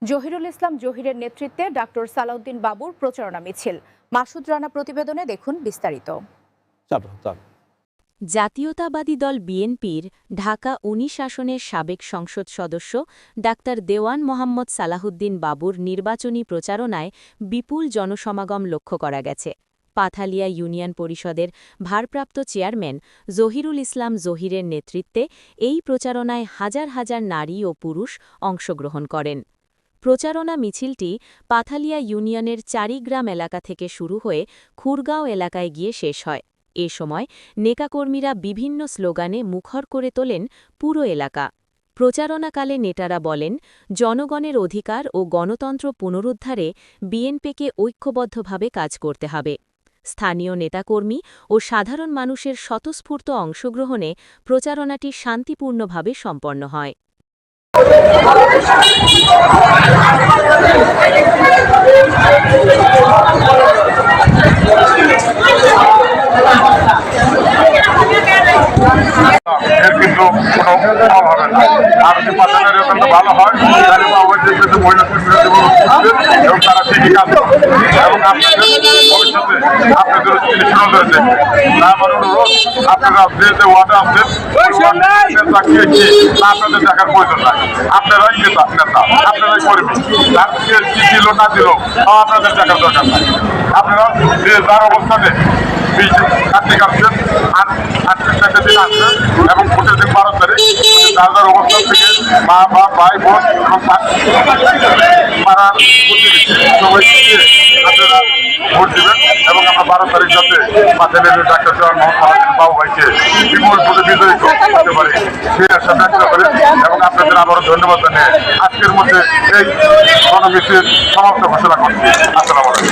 জহিরুল ইসলাম জহিরের নেতৃত্বে ডক্টর সালাউদ্দিন বাবুর প্রচারণা মিছিল। মাসুদ রানা প্রতিবেদনে দেখুন বিস্তারিত। জাতীয়তাবাদী দল বিএনপির ঢাকা ১৯ আসনের সাবেক সংসদ সদস্য ডাক্তার দেওয়ান মোহাম্মদ সালাহুদ্দিন বাবুর নির্বাচনী প্রচারণায় বিপুল জনসমাগম লক্ষ্য করা গেছে। পাথালিয়া ইউনিয়ন পরিষদের ভারপ্রাপ্ত চেয়ারম্যান জহিরুল ইসলাম জহিরের নেতৃত্বে এই প্রচারণায় হাজার হাজার নারী ও পুরুষ অংশগ্রহণ করেন। প্রচারণা মিছিলটি পাথালিয়া ইউনিয়নের চারিগ্রাম এলাকা থেকে শুরু হয়ে খুরগাঁও এলাকায় গিয়ে শেষ হয়। এ সময় নেকাকর্মীরা বিভিন্ন স্লোগানে মুখর করে তোলেন পুরো এলাকা। প্রচারণাকালে নেতারা বলেন, জনগণের অধিকার ও গণতন্ত্র পুনরুদ্ধারে বিএনপিকে ঐক্যবদ্ধভাবে কাজ করতে হবে। স্থানীয় নেতাকর্মী ও সাধারণ মানুষের স্বতঃস্ফূর্ত অংশগ্রহণে প্রচারণাটি শান্তিপূর্ণভাবে সম্পন্ন হয়। ভালো হয় মহিলা এবং তারা ঠিকই কাজ করবে এবং ভবিষ্যতে আপনাদের ধরেছে আমার অনুরোধ আপনারা যে ওয়ার্ডে আছেন আপনাদের দেখার প্রয়োজন নাই। আপনারাই নেতা আপনারাই কর্মী, তার কি দিল না দিল তাও আপনাদের দেখার দরকার নাই। আপনারা যে যার অবস্থানে কার্তিক আসছেন 38 দিন আসছেন এবং ভোটের দিন 12 তারিখ যার যার অবস্থান থেকে মা বাপ ভাই বোন এবং পাড়ার প্রতিবেশী সবাই আপনারা ভোট দেবেন এবং আমরা 12 তারিখ যাতে পাথালিয়া ডাক্তার মোহাম্মদ বাবু ভাইকে বিপুল ভোটে বিজয়ী করতে পারি সেই আশা ব্যক্ত করেন এবং আপনাদের আবারও ধন্যবাদ জানিয়ে আজকের মধ্যে এই গণমিছিল সমাপ্ত ঘোষণা করছি। আসসালামু আলাইকুম।